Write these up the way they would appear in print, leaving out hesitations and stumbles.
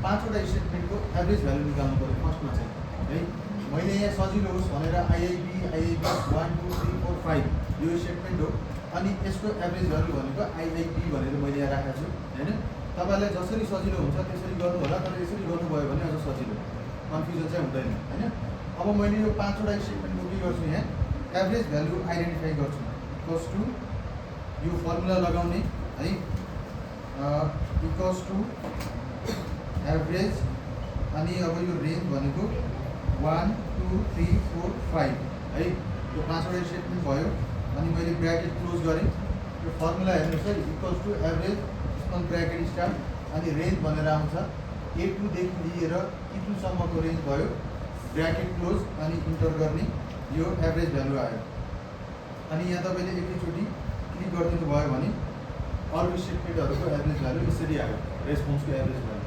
पाँचवटा स्टेटमेन्टको average value निकाल्नु पऱ्यो फर्स्टमा चाहिँ है। मैले यहाँ सजिलो होस् भनेर आइआइबी 1 2 3 4 5 यो स्टेटमेन्ट हो, अनि यसको एभरेज भ्यालु भनेको आइआइबी भनेर मैले यहाँ राखेको छु होइन। तपाईँलाई जसरी सजिलो हुन्छ त्यसरी गर्नु होला, तर यसरी गर्नुभयो भने अझ सजिलो, कन्फ्युजन चाहिँ हुँदैन होइन। अब मैले यो पाँचवटा स्टेटमेन्टको के गर्छु, यहाँ एभरेज भ्यालु आइडेन्टिफाई गर्छु इक्वल्स टु यो फर्मुला लगाउने है, इक्वल्स टु एभरेज, अनि अब यो रेन्ज भनेको 1 2 3 4 5 है। यो पाँचवटा स्टेटमेन्ट भयो, अनि मैले ब्र्याकेट क्लोज गरेँ। यो फर्मुला हेर्नुहोस् है, equals to average small bracket start, अनि रेन्ज भनेर आउँछ A2 देखि लिएर E2 सम्मको रेन्ज भयो, ब्र्याकेट क्लोज, अनि इन्टर गर्ने, यो एभरेज भ्यालु आयो। अनि यहाँ तपाईँले एकैचोटि क्लिक गरिदिनु भयो भने अरू स्टेटमेन्टहरूको एभरेज भ्यालु यसरी आयो, रेस्पोन्सको एभरेज भ्यालु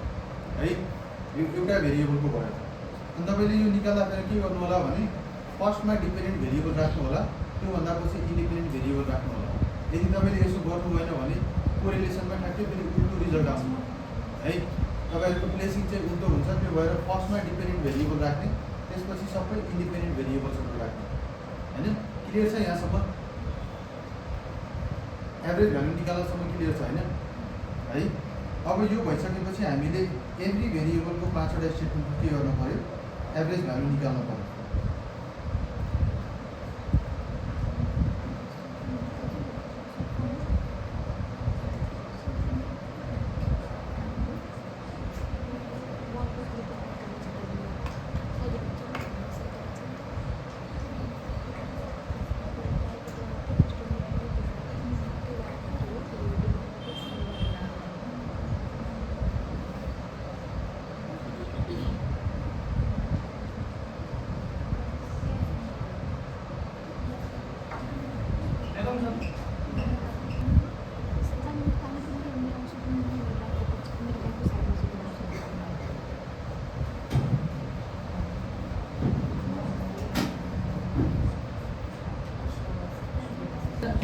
है। यो एउटा भेरिएबलको भयो। अनि तपाईँले यो निकाल्दाखेरि के गर्नु होला भने फर्स्टमा डिपेन्डेन्ट भेरिएबल राख्नु होला, त्योभन्दा पछि इन्डिपेन्डेन्ट भेरिएबल राख्नु होला। यदि तपाईँले यसो गर्नु भएन भने कोरिलेसनमा ठ्याक्कै फेरि उल्टो रिजल्ट आउँछ है। तपाईँहरूको प्लेसिङ चाहिँ उल्टो हुन्छ, त्यो भएर फर्स्टमा डिपेन्डेन्ट भेरिएबल राख्ने, त्यसपछि सबै इन्डिपेन्डेन्ट भेरिएबल्सहरू राख्ने होइन। क्लियर छ यहाँसम्म? एभरेज भ्यालु निकाल्नसम्म क्लियर छ होइन है। अब यो भइसकेपछि हामीले एभ्री भेरिएबलको पाँचवटा स्टेटमेन्ट के गर्नु पऱ्यो, एभरेज भ्यालु निकाल्नु पऱ्यो।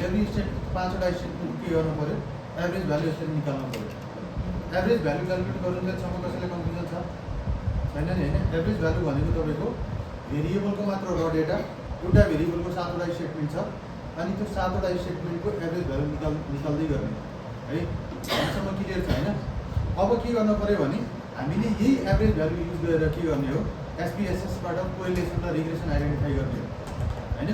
एभ्री स्टेटमेन्ट पाँचवटा स्टेटमेन्ट के गर्नु पऱ्यो, एभरेज भ्यालु यसरी निकाल्नु पऱ्यो। एभरेज भ्यालु क्यालकुलेट गर्नुसम्म कसैलाई कन्फ्युजन छ छैन नि होइन। एभरेज भ्यालु भनेको तपाईँको भेरिएबलको मात्र र डेटा, एउटा भेरिएबलको 7वटा स्टेटमेन्ट छ, अनि त्यो 7वटा स्टेटमेन्टको एभरेज भ्यालु निकाल्दै गर्ने है। यहाँसम्म क्लियर छ होइन। अब के गर्नु पऱ्यो भने हामीले यही एभरेज भ्यालु युज गरेर के गर्ने हो, एसपीएसएसबाट कोरिलेसन र रिग्रेसन आइडेन्टिफाई गर्ने हो होइन।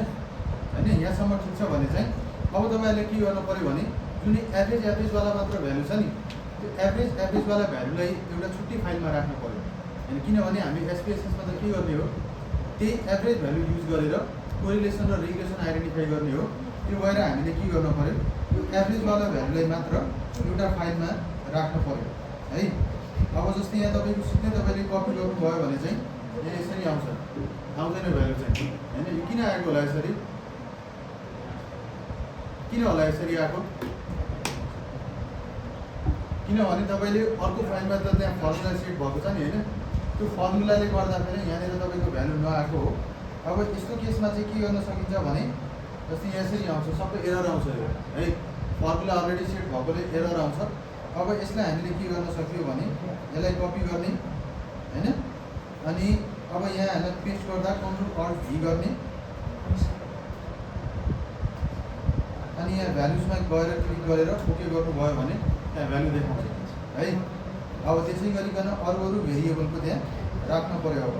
यहाँसम्म ठिक छ भने चाहिँ अब तपाईँहरूले के गर्नु पऱ्यो भने जुन एभरेजवाला मात्र भ्यालु छ नि, त्यो एभरेजवाला भ्यालुलाई एउटा छुट्टै फाइलमा राख्नु पऱ्यो होइन। किनभने हामी एसपीएसएसमा त के गर्ने हो, त्यही एभरेज भ्यालु युज गरेर कोरिलेसन र रिग्रेसन आइडेन्टिफाई गर्ने हो। त्यो भएर हामीले के गर्नु पऱ्यो, यो एभरेजवाला भ्यालुलाई मात्र एउटा फाइलमा राख्नु पऱ्यो है। अब जस्तै यहाँ तपाईँको सिधै तपाईँले कपी गर्नुभयो भने चाहिँ यहाँ यसरी आउँछ, आउँदैन भ्यालु चाहिँ होइन। यो किन आएको होला यसरी, किन होला यसरी आएको, किनभने तपाईँले अर्को फाइलमा त त्यहाँ फर्मुला सेट भएको छ नि होइन। त्यो फर्मुलाले गर्दाखेरि यहाँनिर तपाईँको भ्यालु नआएको हो। अब यस्तो केसमा चाहिँ के गर्न सकिन्छ भने जस्तै यसरी आउँछ, सबै एरर आउँछ यो है, फर्मुला अलरेडी सेट भएकोले एरर आउँछ। अब यसलाई हामीले के गर्न सक्यो भने यसलाई कपी गर्ने होइन, अनि अब यहाँ हामीलाई पेस्ट गर्दा Ctrl+Alt+V गर्ने, अनि यहाँ भ्यालुजमा गएर क्लिक गरेर ओके गर्नुभयो भने त्यहाँ भ्यालु देखाउँछ है। अब त्यसै गरिकन अरू भेरिएबलको त्यहाँ राख्नु पऱ्यो। अब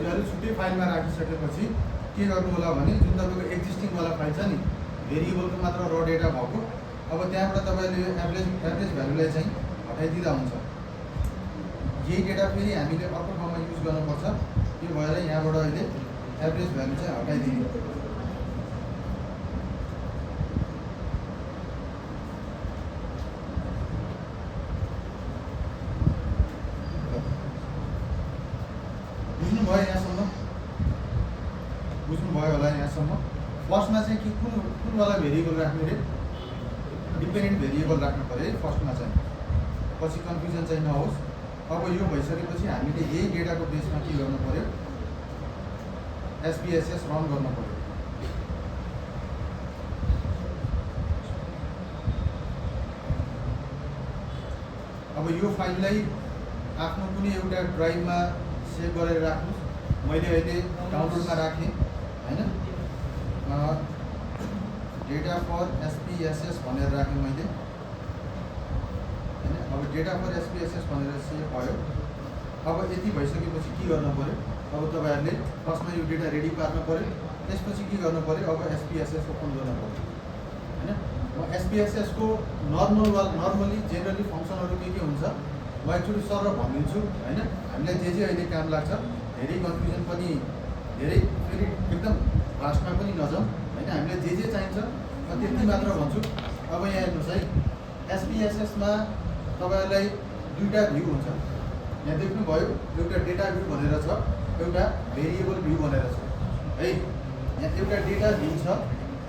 भ्यालु छुट्टै फाइलमा राखिसकेपछि के गर्नु होला भने जुन तपाईँको एक्जिस्टिङवाला फाइल छ नि, भेरिएबलको मात्र र डेटा भएको, अब त्यहाँबाट तपाईँले एभरेज भ्यालुलाई चाहिँ हटाइदिँदा हुन्छ। यही डेटा फेरि हामीले अर्को ठाउँमा युज गर्नुपर्छ, त्यो भएर यहाँबाट अहिले एभरेज भ्यालु चाहिँ हटाइदिने। बुझ्नुभयो यहाँसम्म? बुझ्नुभयो होला यहाँसम्म? फर्स्टमा चाहिँ कि कुनवाला भेरिएबल राख्ने रे, डिपेन्डेन्ट भेरिएबल राख्नु पऱ्यो है फर्स्टमा चाहिँ पछि कन्फ्युजन चाहिँ नहोस्। अब यो भइसकेपछि हामीले यही डेटाको बेसमा के गर्नु पर्यो, SPSS रन गर्नु पर्यो। अब यो फाइललाई आफ्नो कुनै एउटा ड्राइभमा सेभ गरेर राख्नुहोस्। मैले अहिले डाउनलोडमा राखेँ हैन, डेटा फर SPSS भनेर राखेँ मैले हैन। अब डेटा फर SPSS भनेर सेभ भयो। अब यति भइसकेपछि के गर्नु पर्यो, अब तपाईहरुले फर्स्टमा यो डेटा रेडी पार्नु पर्यो। त्यसपछि के गर्नु पर्यो, अब SPSS ओपन गर्नु पर्यो हैन। म SPSS को नर्मली जेनरली फङ्सनहरु के हुन्छ म एक्चुअली सर भनिदिन्छु हैन। हामीलाई जे अहिले काम लाग्छ, धेरै कन्फ्युजन पनि, धेरै फेरि एकदम फास्टमा पनि नजाउँ हैन। हामीलाई जे चाहिन्छ म त्यति मात्र भन्छु। अब यहाँ हेर्नुस् है, SPSS मा तपाईहरुलाई दुईटा भ्यू हुन्छ। यहाँ देख्नुभयो, एउटा डेटा भ्यू भनेर छ, एउटा भेरिएबल भ्यू भनेर छ है। यहाँ एउटा डेटा भ्यू छ,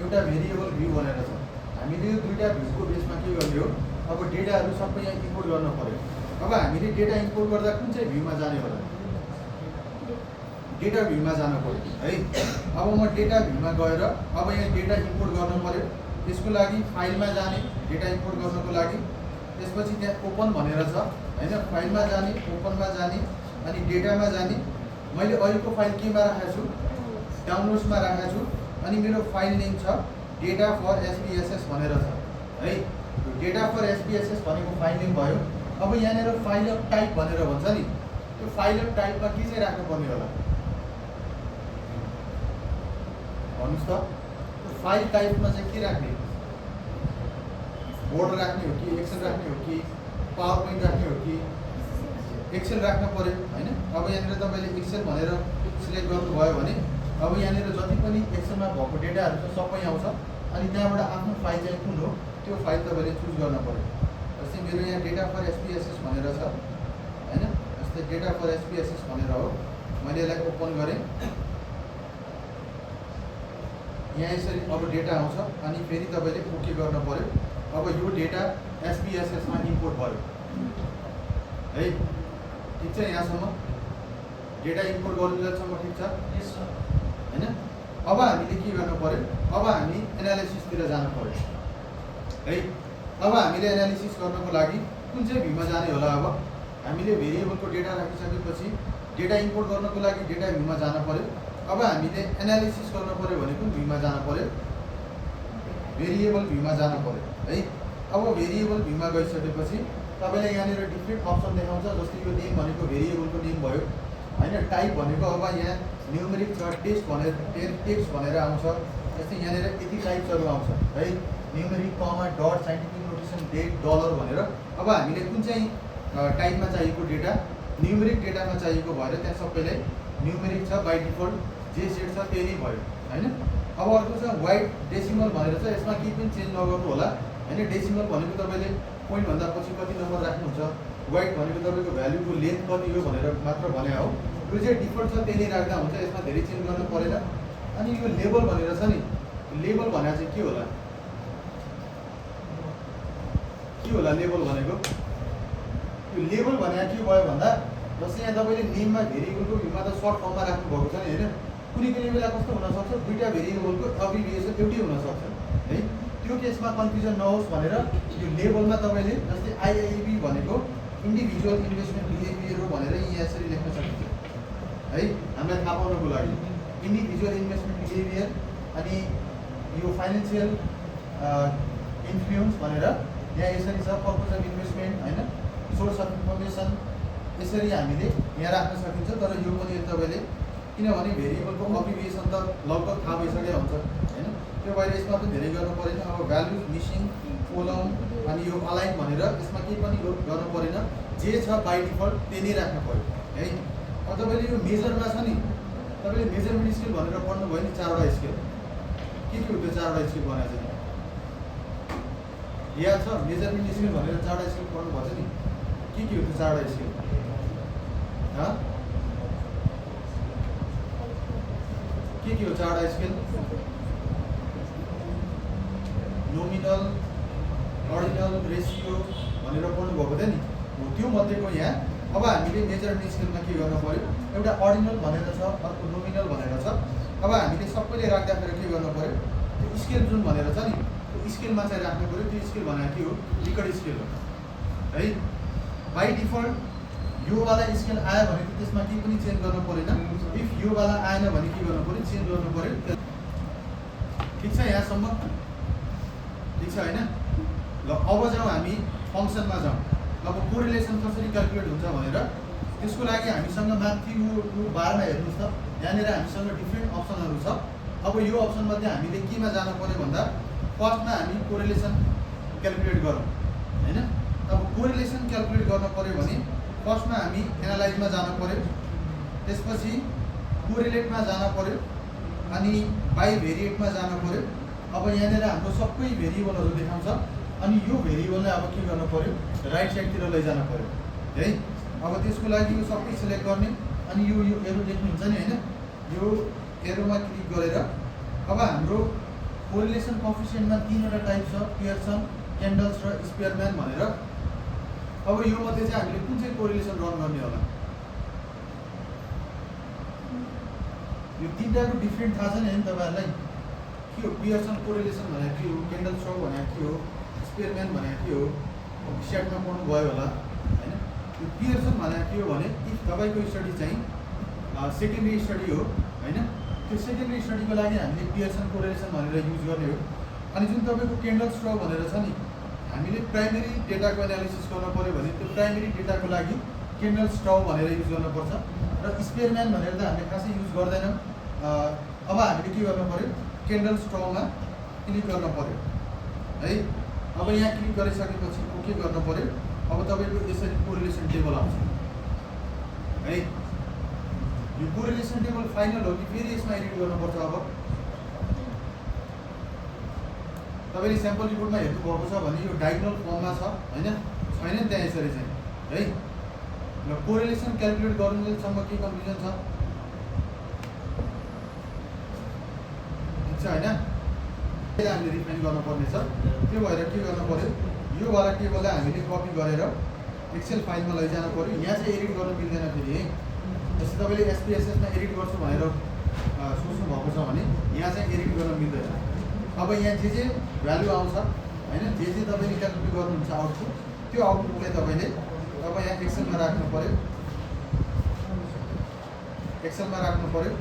एउटा भेरिएबल भ्यू भनेर छ। हामीले यो दुईटा भ्यूको बेसमा के गर्ने हो, अब डेटाहरु सबै यहाँ इम्पोर्ट गर्न पर्यो। अब हामीले डेटा इम्पोर्ट गर्दा कुन चाहिँ भ्यूमा जाने होला, डेटा भ्यूमा जानु पर्यो है। अब म डेटा भ्यूमा गएर अब यहाँ डेटा इम्पोर्ट गर्नु पर्यो। त्यसको लागि फाइलमा जाने, डेटा इम्पोर्ट गर्नको लागि। त्यसपछि त्यहाँ ओपन भनेर छ हैन, फाइलमा जाने, ओपनमा जाने अनि डेटामा जाने। मैले अहिलेको फाइल केमा राखेको छु, डाउनलोड्समा राखेको छु अनि मेरो फाइल नेम छ डेटा फर SPSS भनेर छ है। डेटा फर SPSS भनेको फाइल नेम भयो। अब यहाँनिर फाइल अफ टाइप भनेर भन्छ नि, त्यो फाइल अफ टाइपमा के चाहिँ राख्नु पर्ने होला भन्नुस् त। फाइल टाइपमा चाहिँ के राख्ने, बोर्ड राख्ने हो कि एक्सेल राख्ने हो कि पावर पोइन्ट राख्ने हो कि एक्सेल राख्न पर्यो हैन। अब यहाँनिर तपाईले एक्सेल भनेर सिलेक्ट गर्नुभयो भने अब यहाँनिर जति पनि एक्सेलमा भएको डेटाहरु छ सबै आउँछ अनि त्यहाँबाट आफ्नो फाइल चाहिँ कुन हो त्यो फाइल तपाईले चुज गर्न पर्यो। जस्तै मेरो यहाँ डेटा फर SPSS भनेर छ हैन, जस्तै डेटा फर SPSS भनेर हो। मैले यसलाई ओपन गरेँ, यहाँ यसरी अब डेटा आउँछ अनि फेरि तपाईले ओके गर्न पर्यो। अब यो डेटा SPSS मा इम्पोर्ट भयो है। ठीक छ, यहाँसम्म डेटा इम्पोर्ट गर्नुसम्म ठीक छ हैन। अब हामीले के गर्नु पर्यो, अब हामी एनालिसिसतिर जानु पर्यो है। अब हामीले एनालिसिस गर्नको लागि कुन चाहिँ भ्यूमा जाने होला। अब हामीले भेरिएबलको डेटा राखिसकेपछि डेटा इम्पोर्ट गर्नको लागि डेटा भ्यूमा जानु पर्यो। अब हामीले एनालिसिस गर्नु पर्यो भने कुन भ्यूमा जानु पर्यो, भेरिएबल भ्यूमा जानु पर्यो है। अब भेरिएबल भ्यूमा गइसकेपछि तपाईले यहाँनिर डिफरेन्ट अप्सन देखाउँछ। जस्तै यो नेम भनेको भेरिएबलको नेम भयो हैन। टाइप भनेको अब यहाँ न्युमेरिक छ, टेक्स्ट भनेर आउँछ। जस्तै यहाँनिर यति टाइप्सहरु आउँछ है, numeric, comma, dot, scientific notation, date, dollar भनेर। अब हामीले कुन चाहिँ टाइपमा चाहिएको डेटा, न्युमेरिक डेटामा चाहिएको भएर त्यहाँ सबैलाई न्युमेरिक छ बाइ डिफल्ट, जे सेट छ त्यही नै भयो हैन। अब अर्को छ वाइड डेसिमल भनेर छ, यसमा केही पनि चेन्ज नगर्नु होला हैन। डेसिमल भनेको तपाईले पोइन्ट भन्दा पछि कति नम्बर राख्नुहुन्छ, वाइड भनेको तपाईको भ्यालुको लेन्थ कति हो भनेर मात्र भने हो। यो चाहिँ डिफल्ट छ त्यही नै राख्दा हुन्छ, यसमा धेरै चेन्ज गर्नु परेन। अनि यो लेबल भनेर छ नि, लेबल भनेको चाहिँ के होला, लेबल भनेको, यो लेबल भनेको के भयो भन्दा जस्तै यहाँ तपाईले नेममा भेरिएबलको भ्यूमा त सर्ट फर्ममा राख्नु भएको छ नि हैन। कुनै बेला कस्तो हुन सक्छ, दुईटा भेरिएबलको एब्रिभिएसन एउटै हुन सक्छ है। त्यो केसमा कन्फ्युजन नहोस् भनेर यो लेबलमा तपाईले जस्तै IIB भनेको इन्डिभिजुअल इन्भेस्टमेन्ट बिहेभियर हो भनेर यहाँ यसरी लेख्न सकिन्छ है, हामीलाई थाहा पाउनको लागि। इन्डिभिजुअल इन्भेस्टमेन्ट बिहेभियर अनि यो फाइनान्शियल इन्फ्लुएन्स भनेर यहाँ यसरी छ, पर्पज अफ इन्भेस्टमेन्ट हैन, सोर्स अफ इन्फर्मेसन, यसरी हामीले यहाँ राख्न सकिन्छ। तर यो पनि तपाईले, किनभने भेरिएबलको एब्रिभिएसन त लगभग थाहा भइसकेको हुन्छ हैन, त्यो भएर यसमा पनि धेरै गर्नु परेन। अब भ्यालु मिसिङ, कोलम अनि यो अलाइन भनेर यसमा केही पनि गर्नु परेन, जे छ बाइ डिफल्ट त्यही नै राख्नु पर्यो है। अब तपाईले यो मेजरमा छ नि, तपाईले मेजरमेन्ट स्केल भनेर पढ्नु भयो नि, 4वटा स्केल। के हो त्यो 4वटा स्केल भनेको चाहिँ याद छ, मेजरमेन्ट स्केल भनेर 4वटा स्केल पढ्नु भन्छ नि। के हो त्यो 4वटा स्केल, के हो 4वटा स्केल, नोमिनल, अर्डिनल, रेसियो भनेर पढ्नु भएको थियो नि। हो त्यो मध्येको यहाँ अब हामीले मेजरमेन्ट स्केलमा के गर्नु पर्यो, एउटा अर्डिनल भनेर छ, अर्को नोमिनल भनेर छ। अब हामीले सबैले राख्दाखेरि के गर्नु पर्यो, त्यो स्केल जुन भनेर छ नि त्यो स्केलमा चाहिँ राख्नु पर्यो। त्यो स्केल भनेको के हो, लिकड स्केल हो है। बाई डिफल्ट योवाला स्केल आयो भने त्यसमा केही पनि चेन्ज गर्नु परेन। इफ योवाला आएन भने के गर्नु पर्यो, चेन्ज गर्नु पर्यो। ठिक छ, यहाँसम्म ठिक छ होइन। ल अब जाउँ हामी फङ्सनमा जाउँ। अब कोरिलेसन कसरी क्यालकुलेट हुन्छ भनेर त्यसको लागि हामीसँग माथि यो बारमा हेर्नुहोस् त, यहाँनिर हामीसँग डिफ्रेन्ट अप्सनहरू छ। अब यो अप्सनमध्ये हामीले केमा जानु पर्यो भन्दा फर्स्टमा हामी कोरिलेसन क्यालकुलेट गरौँ होइन। अब कोरिलेसन क्यालकुलेट गर्न पर्यो भने फर्स्टमा हामी एनालाइजमा जानु पर्यो, त्यसपछि कोरिलेटमा जानु पर्यो, अनि बाई भेरिएटमा जानु पर्यो। अब यहाँनिर हाम्रो सबै भेरिएबलहरू देखाउँछ, अनि यो भेरिएबललाई अब के गर्नु पर्यो, राइट साइडतिर लैजानु पर्यो है। अब त्यसको लागि यो सबै सिलेक्ट गर्ने, अनि यो एरो देख्नुहुन्छ नि होइन, यो एरोमा क्लिक गरेर अब हाम्रो कोरिलेसन कोएफिसिएन्टमा 3वटा टाइप छ, पियर्सन, क्यान्डल्स र स्पेयरम्यान भनेर। अब यो मध्ये चाहिँ हामीले कुन चाहिँ कोरिलेसन रन गर्ने होला, यो तिनवटाको डिफ्रेन्ट थाहा छ नि होइन तपाईँहरूलाई। के हो पियर्सन कोरिलेसन भनेको के हो, क्यान्डल स्ट्रोक भनेको के हो, स्पेयरम्यान भनेको के हो, सेटमा पढ्नु भयो होला होइन। यो पियर्सन भनेको के हो भने इफ तपाईँको स्टडी चाहिँ सेकेन्डरी स्टडी हो होइन, त्यो सेकेन्डरी स्टडीको लागि हामीले पियर्सन कोरिलेसन भनेर युज गर्ने हो। अनि जुन तपाईँको क्यान्डल स्ट्रोक भनेर छ नि, हामीले प्राइमेरी डेटाको एनालिसिस गर्नु पऱ्यो भने त्यो प्राइमेरी डेटाको लागि क्यान्डल स्ट्रोक भनेर युज गर्नुपर्छ। र स्पेयरम्यान भनेर त हामीले खासै युज गर्दैनौँ। अब हामीले के गर्नु पऱ्यो, क्यान्डल स्ट्रोकमा क्लिक गर्नु पऱ्यो है। अब यहाँ क्लिक गरिसकेपछि ओके गर्नु पऱ्यो। अब तपाईँको यसरी कोरिलेसन टेबल आउँछ है। यो कोरिलेसन टेबल फाइनल हो कि फेरि यसमा एडिट गर्नुपर्छ। अब तपाईँले स्याम्पल रिपोर्टमा हेर्नुभएको छ भने यो डायगोनल फर्ममा छ होइन, छैन नि त्यहाँ यसरी चाहिँ है। र कोरिलेसन क्यालकुलेट गर्नुसम्म के कन्फ्युजन छ, ठिक छ होइन। हामीले रिफाइन गर्नुपर्ने छ, त्यो भएर के गर्नु पऱ्यो, योवाला टेबललाई हामीले कपी गरेर एक्सेल फाइलमा लैजानु पऱ्यो। यहाँ चाहिँ एडिट गर्नु मिल्दैन फेरि है। जस्तै तपाईँले एसपीएसएसमा एडिट गर्छु भनेर सोच्नु भएको छ भने यहाँ चाहिँ एडिट गर्न मिल्दैन। अब यहाँ जे भ्यालु आउँछ होइन, जे तपाईँले क्यालकुलेट गर्नुहुन्छ आउटपुट, त्यो आउटपुटलाई तपाईँ यहाँ एक्सेलमा राख्नु पऱ्यो, एक्सेलमा राख्नु पऱ्यो।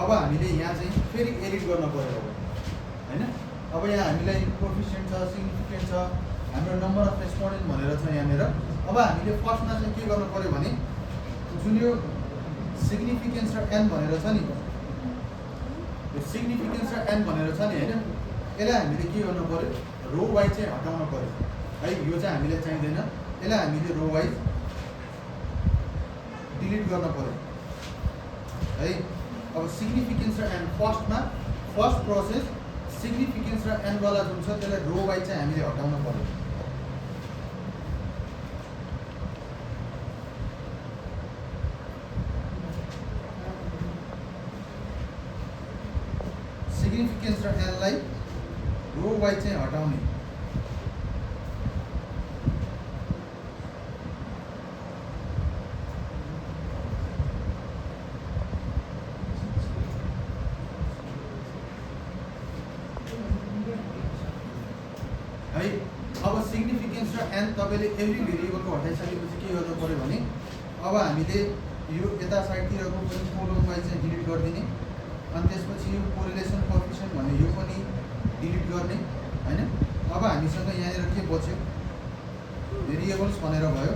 अब हामीले यहाँ चाहिँ फेरि एडिट गर्नु पऱ्यो अब होइन। अब यहाँ हामीलाई कोएफिसिएन्ट छ, सिग्निफिकेन्ट छ, हाम्रो नम्बर अफ रेस्पोन्डेन्ट भनेर छ यहाँनिर। अब हामीले फर्स्टमा चाहिँ के गर्नु पऱ्यो भने जुन यो सिग्निफिकेन्स र एन भनेर छ नि, यो सिग्निफिकेन्स र एन भनेर छ नि होइन, यसलाई हामीले के गर्नु पऱ्यो, रो वाइज चाहिँ हटाउनु पऱ्यो है। यो चाहिँ हामीलाई चाहिँदैन, यसलाई हामीले रो वाइज डिलिट गर्न पऱ्यो है। अब सिग्निफिकेन्स र एन फर्स्टमा फर्स्ट प्रोसेस सिग्निफिकेन्स र एनवाला जुन छ त्यसलाई रो वाइज चाहिँ हामीले हटाउनु पऱ्यो। सिग्निफिकेन्स र एनलाई रो वाइज चाहिँ हटाउने। है अब सिग्निफिकेन्स र एन तपाईँले एभ्री भेरिएबलको हटाइसकेपछि के गर्नु पऱ्यो भने अब हामीले यो यता साइडतिरको पनि कोलम वाइज चाहिँ डिलिट गरिदिने, अनि त्यसपछि यो कोरिलेसन कोएफिसिएन्ट भन्ने यो पनि डिलिट गर्ने होइन। अब हामीसँग यहाँनिर के बच्यो, भेरिएबल्स भनेर भयो।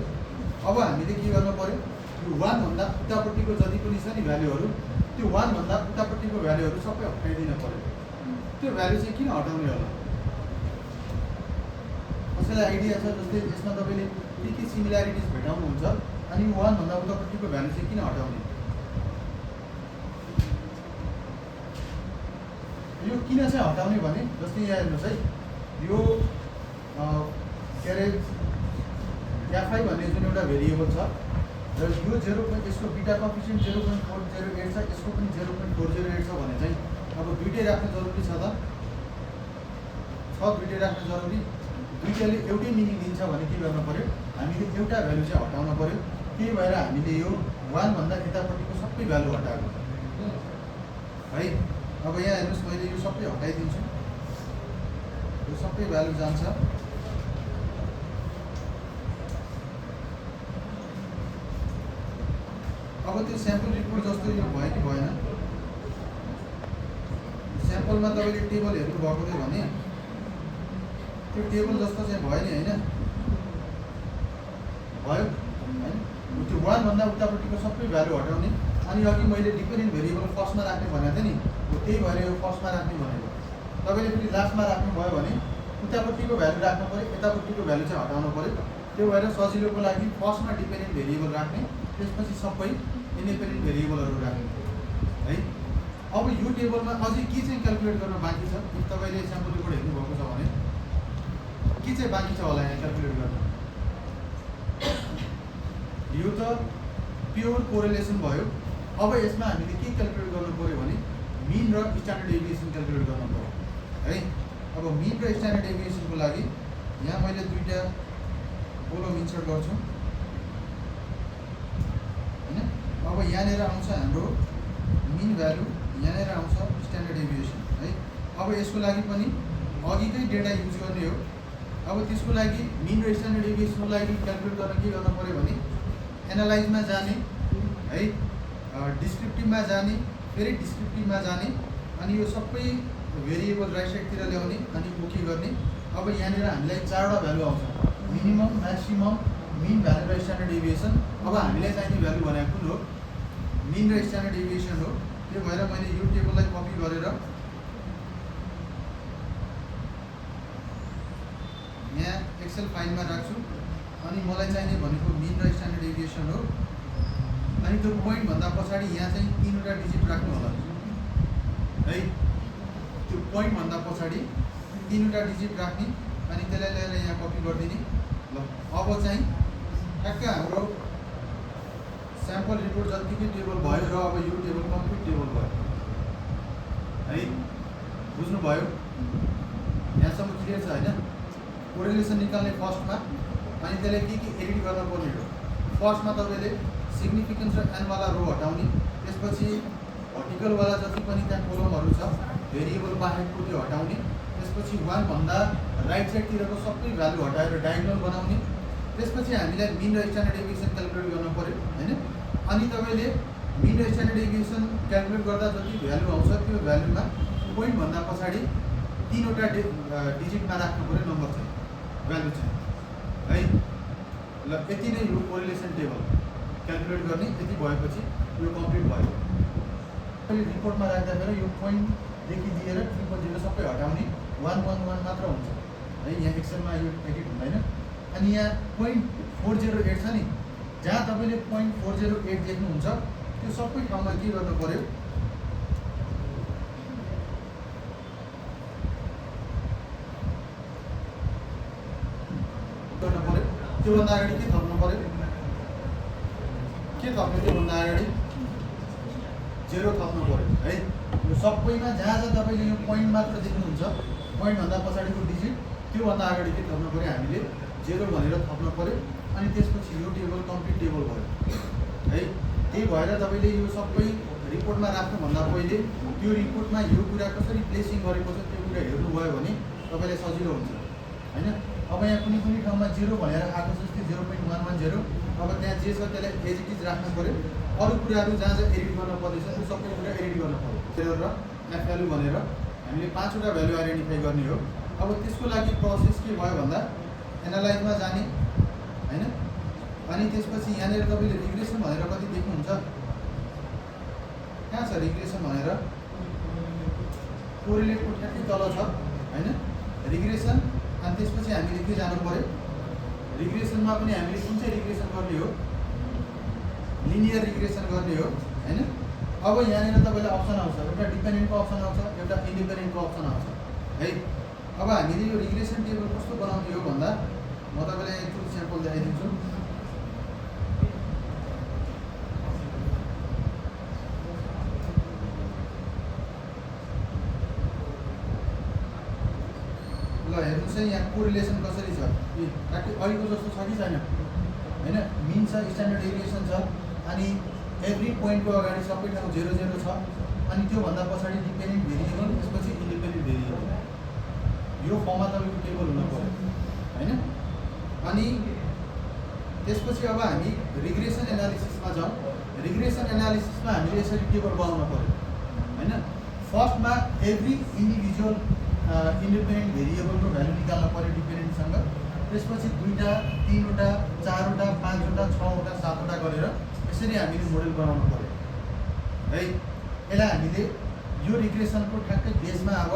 अब हामीले के गर्नु पऱ्यो, यो 1 भन्दा उतापट्टिको जति पनि छ नि भ्यालुहरू, त्यो 1 भन्दा उतापट्टिको भ्यालुहरू सबै हटाइदिन पऱ्यो। त्यो भ्यालु चाहिँ किन हटाउने होला, कसैलाई आइडिया छ? जस्तै यसमा तपाईँले के सिमिल्यारिटिज भेटाउनुहुन्छ, अनि 1 भन्दा उतापट्टिको भ्यालु चाहिँ किन हटाउने, यो किन चाहिँ हटाउने भने जस्तै यहाँ हेर्नुहोस् है, यो के अरे F5 भन्ने जुन एउटा भेरिएबल छ र यो 0 यसको बिटा कोएफिसिएन्ट 0.408 छ, यसको पनि 0.408 छ भने चाहिँ अब दुइटै राख्नु जरुरी छ त, दुइटै राख्नु जरुरी दुईटाले एउटै मिनिङ दिन्छ भने के गर्नु पऱ्यो, हामीले एउटा भ्यालु चाहिँ हटाउनु पऱ्यो। त्यही भएर हामीले यो 1 भन्दा यतापट्टिको सबै भ्यालु हटाएको है। अब यहाँ हेर्नुहोस्, मैले यो सबै हटाइदिन्छु, यो सबै भ्यालु जान्छ। अब त्यो स्याम्पल रिपोर्ट जस्तो यो भयो कि भएन? स्याम्पलमा तपाईँले टेबल हेर्नु भएको थियो भने त्यो टेबल जस्तो चाहिँ भयो नि, होइन? भयो होइन? त्यो 1 भन्दा उतापट्टिको सबै भ्यालु हटाउने। अनि अघि मैले डिपेन्डेन्ट भेरिएबल फर्स्टमा राख्ने भनेको थिएँ नि, त्यही भएर यो फर्स्टमा राख्ने भनेको। तपाईँले फेरि लास्टमा राख्नुभयो भने उतापट्टिको भ्यालु राख्नु पऱ्यो, यतापट्टिको भ्यालु चाहिँ हटाउनु पऱ्यो। त्यो भएर सजिलोको लागि फर्स्टमा डिपेन्डेन्ट भेरिएबल राख्ने, त्यसपछि सबै इन्डिपेन्डेन्ट भेरिएबलहरू राख्ने है। अब यो टेबलमा अझै के चाहिँ क्यालकुलेट गर्न बाँकी छ? तपाईँले स्याम्पल रिपोर्ट हेर्नुभएको छ भने के चाहिँ बाँकी छ होला यहाँ क्यालकुलेट गर्न? यो त प्योर कोरिलेसन भयो। अब यसमा हामीले के क्यालकुलेट गर्नु पऱ्यो भने मिन र स्ट्यान्डर्ड डेभिएसन क्यालकुलेट गर्नु पऱ्यो है। अब मिन र स्ट्यान्डर्ड डेभिएसनको लागि यहाँ मैले दुईवटा कोलम इन्सर्ट गर्छु होइन। अब यहाँनिर आउँछ हाम्रो मिन भ्यालु, यहाँनिर आउँछ स्ट्यान्डर्ड डेभिएसन है। अब यसको लागि पनि अघिकै डेटा युज गर्ने हो। अब त्यसको लागि मिन र स्ट्यान्डर्ड डेभिएसनको लागि क्यालकुलेट गर्न के गर्नु पऱ्यो भने एनालाइजमा जाने है, डिस्क्रिप्टिभमा जाने, फेरि डिस्क्रिप्टिभमा जाने, अनि यो सबै भेरिएबल राइट साइडतिर ल्याउने अनि ओके गर्ने। अब यहाँनिर हामीलाई 4वटा भ्यालु आउँछ, मिनिमम, म्याक्सिमम, मिन भ्यालु र स्ट्यान्डर्ड डेभिएसन। अब हामीलाई चाहिने भ्यालु भनेको कुन हो? मिन र स्ट्यान्डर्ड डेभिएसन हो। त्यो भएर मैले यो टेबललाई कपी गरेर यहाँ एक्सेल फाइलमा राख्छु। अनि मलाई चाहिने भनेको मिन र स्ट्यान्डर्ड डेभिएसन हो। अनि त्यो पोइन्टभन्दा पछाडि यहाँ चाहिँ 3वटा डिजिट राख्नु होला है। त्यो पोइन्टभन्दा पछाडि 3वटा डिजिट राख्ने अनि त्यसलाई ल्याएर यहाँ कपी गरिदिने। ल अब चाहिँ ठ्याक्क हाम्रो स्याम्पल रिपोर्ट जतिकै टेबल भयो र अब यो टेबल कम्प्लिट टेबल भयो है। बुझ्नुभयो? यहाँसम्म क्लियर छ होइन? कोरिलेसन निकाल्ने फर्स्टमा, अनि त्यसलाई के एडिट गर्न पर्ने हो। फर्स्टमा तपाईँले सिग्निफिकेन्स र एनवाला रो हटाउने, त्यसपछि भर्टिकलवाला जति पनि त्यहाँ कोलमहरू छ भेरिएबल बाहेकको त्यो हटाउने, त्यसपछि 1 भन्दा राइट साइडतिरको सबै भ्यालु हटाएर डायगोनल बनाउने, त्यसपछि हामीलाई मिन र स्ट्यान्डर्ड डेभिएसन क्यालकुलेट गर्न पऱ्यो होइन। अनि तपाईँले मिन र स्ट्यान्डर्ड डेभिएसन क्यालकुलेट गर्दा जति भ्यालु आउँछ त्यो भ्यालुमा पोइन्टभन्दा पछाडि 3वटा डिजिटमा राख्नु पऱ्यो नम्बर चाहिँ, भ्यालु चाहिँ है। ल यति नै हो कोरिलेसन टेबल क्यालकुलेट गर्ने। यति भएपछि यो कम्प्लिट भयो। रिपोर्टमा राख्दाखेरि यो पोइन्टदेखि लिएर 0.0 सबै हटाउने, 111 मात्र हुन्छ है। यहाँ एक्सेलमा यो एडिट हुँदैन। अनि यहाँ 0.408 छ नि, जहाँ तपाईँले 0.408 देख्नुहुन्छ त्यो सबै ठाउँमा के गर्नु पऱ्यो? गर्नु पऱ्यो। त्योभन्दा अगाडि के थप्नु पऱ्यो? के थप्नु? त्योभन्दा अगाडि 0 थप्नु पऱ्यो है। यो सबैमा जहाँ जहाँ तपाईँले यो पोइन्ट मात्र देख्नुहुन्छ, पोइन्टभन्दा पछाडिको डिजिट, त्योभन्दा अगाडि के थप्नु पऱ्यो? हामीले 0 भनेर थप्नु पऱ्यो। अनि त्यसपछि यो टेबल कम्प्लिट टेबल भयो है। त्यही भएर तपाईँले यो सबै रिपोर्टमा राख्नुभन्दा पहिले त्यो रिपोर्टमा यो कुरा कसरी प्लेसिङ गरेको छ त्यो कुरा हेर्नुभयो भने तपाईँलाई सजिलो हुन्छ होइन। अब यहाँ कुनै कुनै ठाउँमा 0 भनेर आएको छ, जस्तै 0.110। अब त्यहाँ जे छ त्यसलाई एज इट इज राख्नु पऱ्यो। अरू कुराहरू जहाँ जहाँ एडिट गर्न पर्दैछ त्यो सबै कुरा एडिट गर्न पऱ्यो। त्यो र एफ भ्यालु भनेर हामीले 5वटा भ्यालु आइडेन्टिफाई गर्ने हो। अब त्यसको लागि प्रोसेस के भयो भन्दा एनालाइजमा जाने होइन। अनि त्यसपछि यहाँनिर तपाईँले रिग्रेसन भनेर कति देख्नुहुन्छ? कहाँ छ रिग्रेसन भनेर? कोरिलेटको ठ्याक्कै तल छ होइन रिग्रेसन। अनि त्यसपछि हामीले के जानु पऱ्यो? रिग्रेसनमा पनि हामीले कुन चाहिँ रिग्रेसन गर्ने हो? लिनियर रिग्रेसन गर्ने हो होइन। अब यहाँनिर तपाईँलाई अप्सन आउँछ, एउटा डिपेन्डेन्टको अप्सन आउँछ, एउटा इन्डिपेन्डेन्टको अप्सन आउँछ है। अब हामीले यो रिग्रेसन टेबल कस्तो बनाउने हो भन्दा म तपाईँलाई एकचोटि स्याम्पल देखाइदिन्छु। ल हेर्नुहोस् है, यहाँ कोरिलेसन कसरी छ छ ट्याक्कै अहिलेको जस्तो छ कि छैन होइन मिन छ स्ट्यान्डर्ड डेभिएसन छ अनि एभ्री पोइन्टको अगाडि सबै ठाउँ 0 0 छ अनि त्योभन्दा पछाडि डिपेन्डेन्ट भेरिएबल त्यसपछि इन्डिपेन्डेन्ट भेरिएबल यो फर्ममा तपाईँको टेबल हुनु पऱ्यो होइन अनि त्यसपछि अब हामी रिग्रेसन एनालिसिसमा जाउँ रिग्रेसन एनालिसिसमा हामीले यसरी टेबल बनाउनु पऱ्यो होइन फर्स्टमा एभ्री इन्डिभिजुअल इन्डिपेन्डेन्ट भेरिएबलको भ्यालु निकाल्नु पऱ्यो डिपेन्डेन्टसँग त्यसपछि 2टा 3वटा 4वटा 5वटा 6वटा 7वटा गरेर यसरी हामीले मोडल बनाउनु पऱ्यो है यसलाई हामीले यो रिग्रेसनको ठ्याक्कै बेसमा अब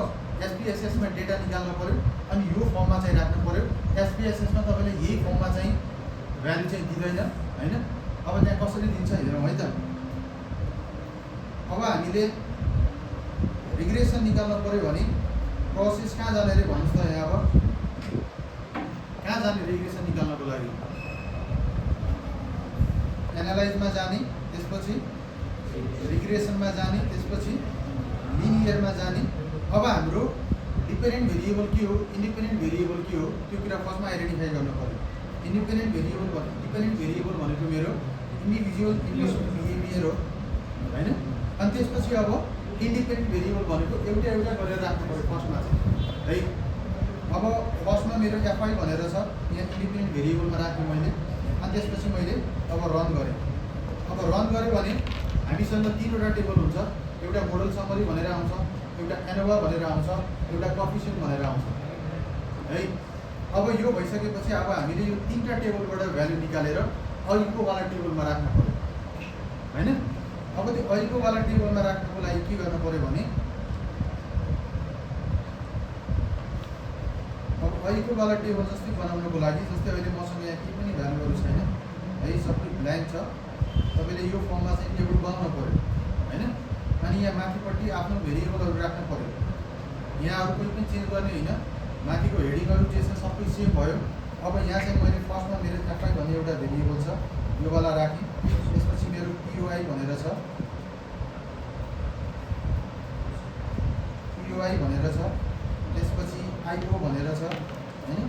एसपीएसएसमा डेटा निकाल्नु पऱ्यो अनि यो फर्ममा चाहिँ राख्नु पऱ्यो एसपीएसएसमा तपाईँले यही फर्ममा चाहिँ भ्यालु चाहिँ दिँदैन होइन अब त्यहाँ कसरी दिन्छ हेरौँ है त अब हामीले रिग्रेसन निकाल्नु पऱ्यो भने प्रोसेस कहाँ जाने अरे भन्नुहोस् त यहाँ अब कहाँ जाने रिग्रेसन निकाल्नको लागि एनालाइजमा जाने त्यसपछि रिग्रेसनमा जाने त्यसपछि लिनियरमा जाने अब हाम्रो डिपेन्डेन्ट भेरिएबल के हो इन्डिपेन्डेन्ट भेरिएबल के हो त्यो कुरा फर्स्टमा आइडेन्टिफाई गर्नु पऱ्यो इन्डिपेन्डेन्ट भेरिएबल डिपेन्डेन्ट भेरिएबल भनेको मेरो इन्डिभिजुअल इन्भेस्टमेन्ट बिहेभियर हो होइन अनि त्यसपछि अब इन्डिपेन्डेन्ट भेरिएबल भनेको एउटा एउटा गरेर राख्नु पऱ्यो फर्स्टमा चाहिँ है अब फर्स्टमा मेरो एफआई भनेर छ यहाँ इन्डिपेन्डेन्ट भेरिएबलमा राखेँ मैले अनि त्यसपछि मैले अब रन गरेँ अब रन गरेँ भने हामीसँग 3वटा टेबल हुन्छ एउटा मोडल समरी भनेर आउँछ एउटा एनोभा भनेर आउँछ एउटा कोएफिसिएन्ट भनेर आउँछ है अब यो भइसकेपछि अब हामीले यो 3टा टेबलबाट भ्यालु निकालेर अहिलेकोवाला टेबलमा राख्नु पऱ्यो होइन अब त्यो अहिलेकोवाला टेबलमा राख्नुको लागि के गर्नु पऱ्यो भने अब अहिलेकोवाला टेबल जस्तै बनाउनको लागि जस्तै अहिले मसँग यहाँ केही पनि भ्यालुहरू छैन है सबै ब्ल्याङ्क छ तपाईँले यो फर्ममा चाहिँ टेबल बनाउनु पऱ्यो होइन अनि यहाँ माथिपट्टि आफ्नो भेरिएबलहरू राख्नु पऱ्यो यहाँ अरू कोही पनि चेन्ज गर्ने होइन माथिको हेडिङहरू जे छ सबै सेम भयो अब यहाँ चाहिँ मैले फर्स्टमा मेरो एफआई भन्ने एउटा भेरिएबल छ योवाला राखेँ त्यसपछि मेरो पिओआई भनेर छ पिओआई भनेर छ त्यसपछि आइओ भनेर छ होइन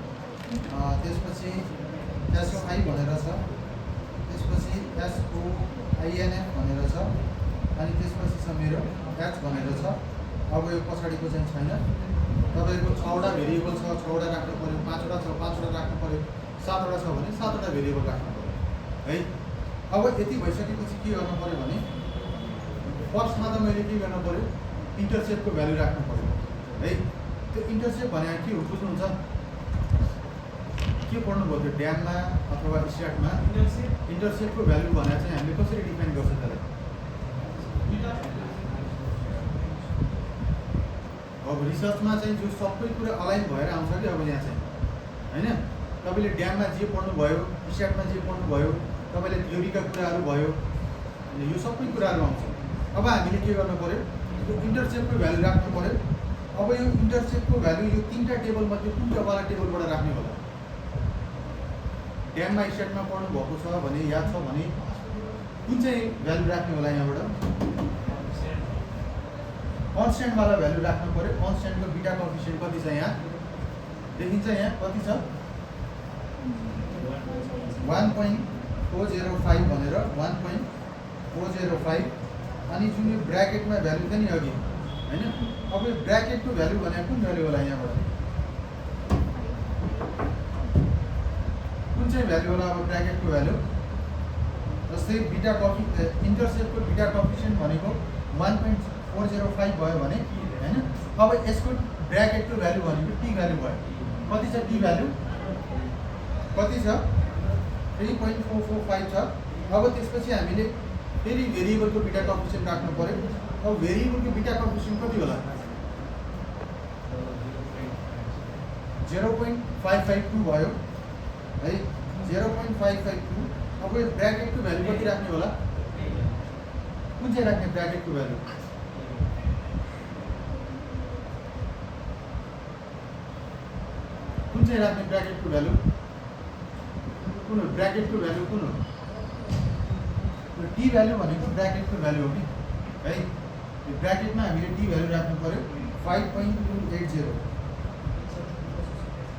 त्यसपछि एसओआई भनेर छ त्यसपछि एसओआइएनएफ भनेर छ अनि त्यसपछि छ मेरो एच भनेर छ अब यो पछाडिको चाहिँ छैन तपाईँको 6वटा भेरिएबल छ 6वटा राख्नु पऱ्यो 5वटा छ 5वटा राख्नु पऱ्यो 7वटा छ भने 7वटा भेरिएबल राख्नु पऱ्यो है अब यति भइसकेपछि के गर्नु पऱ्यो भने फर्स्टमा त मैले के गर्नु पऱ्यो इन्टरसेप्टको भ्यालु राख्नु पऱ्यो है त्यो इन्टरसेप्ट भने के हो बुझ्नुहुन्छ के पढ्नुभयो त्यो ड्याममा अथवा स्ट्याटमा इन्टरसेप्टको भ्यालु भनेर चाहिँ हामीले कसरी डिफाइन गर्छ त्यसलाई अब रिसर्चमा चाहिँ जो सबै कुरा अलाइन भएर आउँछ कि अब यहाँ चाहिँ होइन तपाईँले ड्याममा जे पढ्नुभयो स्ट्याटमा जे पढ्नुभयो तपाईँले थ्योरीका कुराहरू भयो यो सबै कुराहरू आउँछ अब हामीले के गर्नु पऱ्यो यो इन्टरसेप्टको भ्यालु राख्नु पऱ्यो अब यो इन्टरसेप्टको भ्यालु यो 3टा टेबलमध्ये कुनवाला टेबलबाट राख्ने होला ड्याममा स्ट्याटमा पढ्नु भएको छ भने याद छ भने कुन चाहिँ भ्यालु राख्ने होला यहाँबाट कन्स्ट्यान्टवाला भ्यालु राख्नु पऱ्यो कन्स्ट्यान्टको बिटा कोएफिसिएन्ट कति छ यहाँ देखिन्छ यहाँ कति छ 1.405 भनेर 1.405 अनि जुन यो ब्र्याकेटमा भ्यालु थियो नि अघि होइन अब यो ब्र्याकेटको भ्यालु भने कुन भ्यालु होला यहाँबाट कुन चाहिँ भ्यालु होला अब ब्र्याकेटको भ्यालु जस्तै बिटा इन्टरसेप्टको बिटा कोएफिसिएन्ट भनेको 1.405 भयो भने होइन अब यसको ब्र्याकेटको भ्यालु भनेको टी भ्यालु भयो कति छ टी भ्यालु कति छ 3.445 छ अब त्यसपछि हामीले फेरि भेरिएबलको बिटा कोएफिसिएन्ट राख्नु पऱ्यो अब भेरिएबलको बिटा कोएफिसिएन्ट कति होला 0.552 भयो है 0.552 अब यो ब्र्याकेटको भ्यालु कति राख्ने होला कुन चाहिँ राख्ने ब्र्याकेटको भ्यालु कुन चाहिँ राख्ने ब्र्याकेटको भ्यालु कुन हो ब्र्याकेटको भ्यालु कुन हो टी भ्यालु भनेको ब्र्याकेटको भ्यालु हो नि है यो ब्र्याकेटमा हामीले टी भ्यालु राख्नु पर्यो 5.280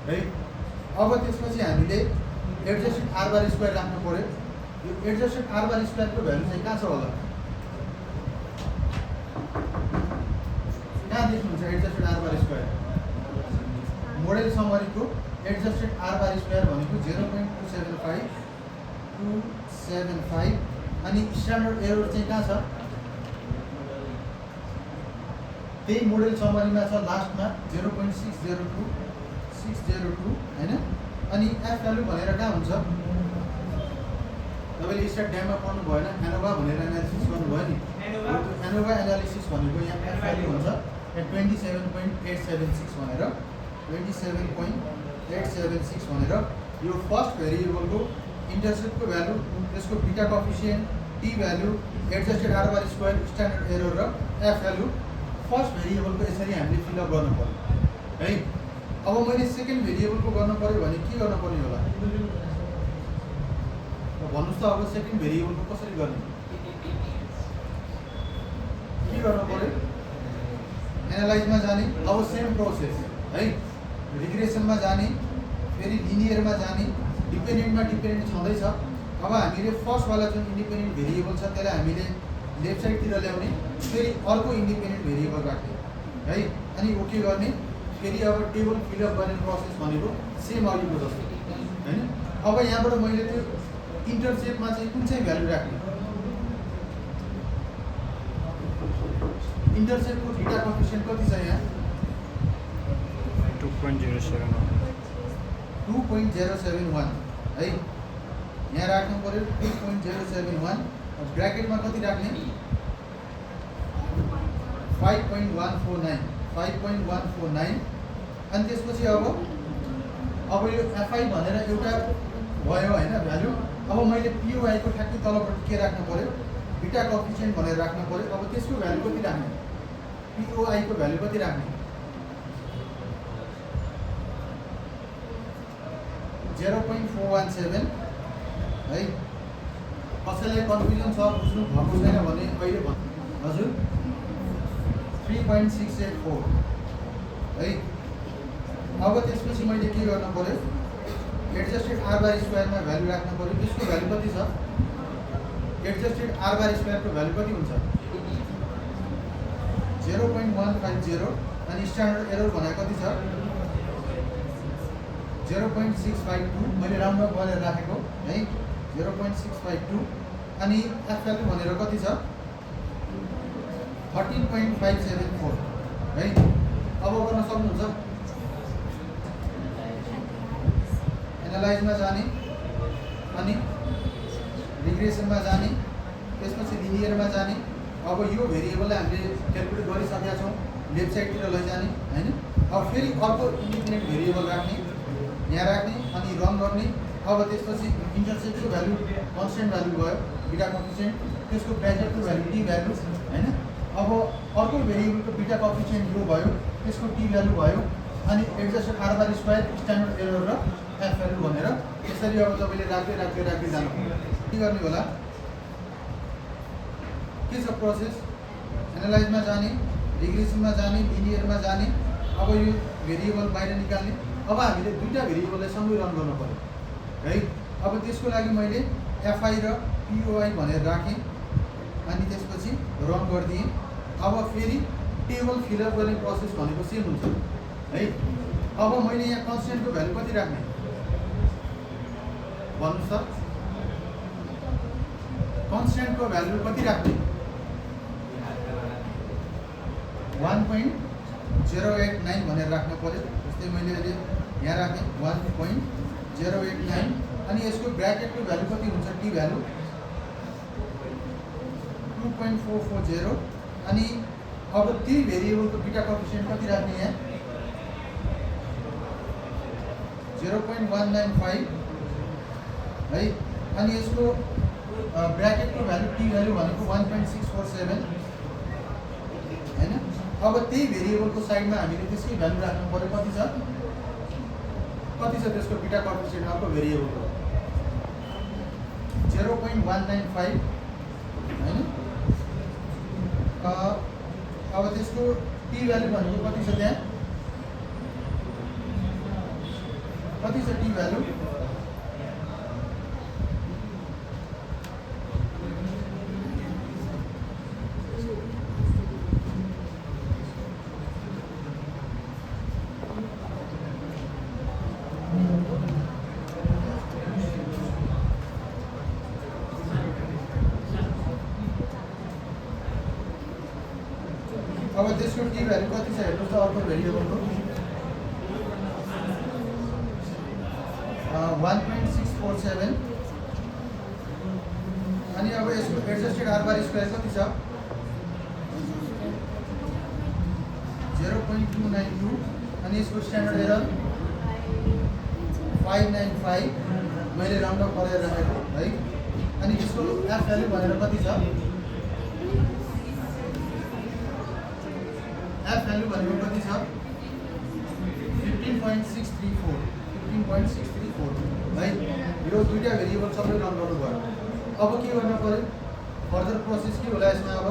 है अब त्यसपछि हामीले एडजस्टेड आर बार स्क्वायर राख्नु पर्यो। यो एडजस्टेड आर बार स्क्वायरको भ्यालु चाहिँ कहाँ छ होला? कहाँ देख्नुहुन्छ adjusted R bar square? Model समरीको एडजस्टेड आर बार स्क्वायर भनेको 0.275 अनि स्ट्यान्डर्ड एरर चाहिँ कहाँ छ? त्यही मोडेल समरीमा छ लास्टमा 0.602 हैन। अनि एफ भ्यालु भनेर कहाँ हुन्छ? तपाईँले स्टार्ट ड्याममा पढ्नु भएन, एनोभा भनेर एनालिसिस गर्नुभयो नि। एनोभा एनालिसिस भनेको यहाँ एफ भ्यालु हुन्छ 27.876 भनेर 27.876 भनेर यो फर्स्ट भेरिएबलको इन्टरसेप्टको भ्यालु, त्यसको beta coefficient, T value, adjusted R bar square, standard error र एफ भ्यालु फर्स्ट भेरिएबलको यसरी हामीले फिलअप गर्नु पर्यो है। अब मैले सेकेन्ड भेरिएबलको गर्नु पर्यो भने के गर्नु पर्ने होला? भन्नुस् त अब सेकेन्ड भेरिएबलको कसरी गर्ने? के गर्नु पर्यो? एनालाइजमा जाने, अब सेम प्रोसेस है। रिग्रेसनमा जाने, फेरि लिनियरमा जाने, डिपेन्डेन्टमा डिपेन्डेन्ट छँदैछ। अब हामीले फर्स्टवाला जुन इन्डिपेन्डेन्ट भेरिएबल छ त्यसलाई हामीले लेफ्ट साइडतिर ल्याउने, फेरि अर्को इन्डिपेन्डेन्ट भेरिएबल राख्ने है। अनि ओके गर्ने, फेरि अब टेबल फिलअप गर्ने प्रोसेस भनेको सेम अघिको जस्तो हैन। अब यहाँबाट मैले त्यो इन्टरसेप्टमा चाहिँ कुन चाहिँ भ्यालु राख्ने? इन्टरसेप्टको बीटा कोएफिसिएन्ट कति छ यहाँ? 2.071 है। यहाँ राख्नु पर्यो 2.071। ब्र्याकेटमा कति राख्ने? 5.149 अनि त्यसपछि अब यो एफआई भनेर एउटा भयो हैन भ्यालु। अब मैले पिओआई को ठ्याक्कै तलपट्टि के राख्नु पर्यो? बीटा कोएफिसिएन्ट भनेर राख्नु पर्यो। अब त्यसको भ्यालु कति राख्ने? पिओआई को भ्यालु कति राख्ने? 0.417 है। कसैलाई कन्फ्युजन छ, बुझ्नु भएको छैन भने अहिले भन्नु हजुर। 3.684 है। अब त्यसपछि मैले के गर्नु पर्यो? एडजस्टेड आर बार स्क्वायरमा भ्यालु राख्नु पर्यो। त्यसको भ्यालु कति छ? एडजस्टेड आर बार स्क्वायरको भ्यालु कति हुन्छ? 0.150 अनि स्ट्यान्डर्ड एरर भनेको कति छ? 0.652। मैले राम्रो गरेर राखेको है, 0.652 अनि एफ भ्यालु भनेर कति छ? 13.574 है। अब गर्न सक्नुहुन्छ। एनालाइजमा जाने अनि रिग्रेसनमा जाने, त्यसपछि लिनियरमा जाने। अब यो भेरिएबललाई हामीले क्यालकुलेट गरिसकेका छौँ, लेफ्ट साइडतिर लैजाने हैन। अब फेरि अर्को इन्डिपेन्डेन्ट भेरिएबल राख्ने, यहाँ राख्ने अनि रन गर्ने। अब त्यसपछि इन्टरसेप्टको भ्यालु कन्स्टेन्ट भ्यालु भयो, बीटा कोएफिसिएन्ट, त्यसको ब्र्याकेटको भ्यालु टी भ्यालु हैन। अब अर्को भेरिएबलको बीटा कोएफिसिएन्ट यो भयो, त्यसको टी भ्यालु भयो अनि adjusted R bar square, standard error र एफ भ्यालु भनेर यसरी अब तपाईँले राख्दै जानु। के गर्ने होला? के छ प्रोसेस? एनालाइजमा जाने, रिग्रेसनमा जाने, लिनियरमा जाने। अब यो भेरिएबल बाहिर निकाल्ने। अब हामीले दुईटा भेरिएबललाई सँगै रन गर्नु पर्यो है। अब त्यसको लागि मैले एफआई र पिओआई भनेर राखेँ अनि त्यसपछि रन गरिदिएँ। अब फेरि टेबल फिलअप गर्ने प्रोसेस भनेको सेम हुन्छ है। अब मैले यहाँ कन्स्टेन्टको भ्यालु कति राख्ने भन्नुहोस् त? कन्स्टेन्टको भ्यालु कति राख्ने? 1.089 भनेर राख्नु पर्यो। जस्तै मैले अहिले यहाँ राखेँ 1.089 अनि यसको ब्र्याकेटको भ्यालु कति हुन्छ? टी भ्यालु 2.440 अनि अब त्यही भेरिएबलको बीटा कोएफिसिएन्ट कति राख्ने? यहाँ 0.195 है। अनि यसको ब्र्याकेटको भ्यालु टी भ्यालु भनेको 1.647 हैन। अब त्यही भेरिएबलको साइडमा हामीले त्यसकै भ्यालु राख्नु पर्यो। कति छ त्यसको बीटा कोएफिसिएन्ट अर्को भेरिएबलको? 0.195 हैन। अब त्यसको टी भ्यालु भनेको कति छ? त्यहाँ कति छ टी भ्यालु अब त्यसको टी भ्यालु कति छ हेर्नुहोस् त अर्को भेरिएबलको 1.647 अनि अब यसको एडजस्टेड आर बार स्क्वायर कति छ 0.292 अनि यसको स्ट्यान्डर्ड एरर 595 मैले राउन्ड अफ गरेर राखेको है अनि यसको एफ भ्यालु भनेर कति छ एफ भ्यालु भनेको कति छ 15.634 है यो दुईटा भेरिएबल सबै रन गर्नु भयो अब के गर्न पर्यो फर्दर प्रोसेस के होला यसमा अब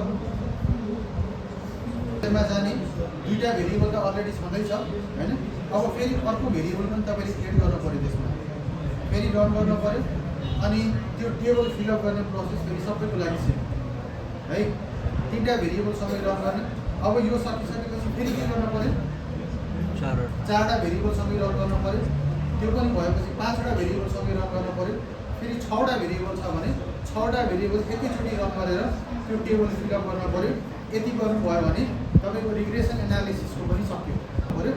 यसमा जाने दुईटा भेरिएबल त अलरेडी छँदैछ हैन अब फेरि अर्को भेरिएबल पनि तपाईले क्रिएट गर्नु पर्यो त्यसमा फेरि रन गर्नु पर्यो अनि त्यो टेबल फिलअप गर्ने प्रोसेस फेरि सबैको लागि सेम है तीनटा भेरिएबल सबै रन गर्ने अब यो सकिसकेपछि फेरि के गर्न पर्यो चारवटा भेरिएबल सँगै रन गर्नु पर्यो त्यो पनि भएपछि पाँचवटा भेरिएबल सँगै रन गर्नु पर्यो फेरि 6वटा भेरिएबल छ भने 6वटा भेरिएबल एकैचोटि रन गरेर त्यो टेबल फिलअप गर्नु पर्यो यति गर्नुभयो भने तपाईँको रिग्रेसन एनालिसिसको पनि सक्यो पर्यो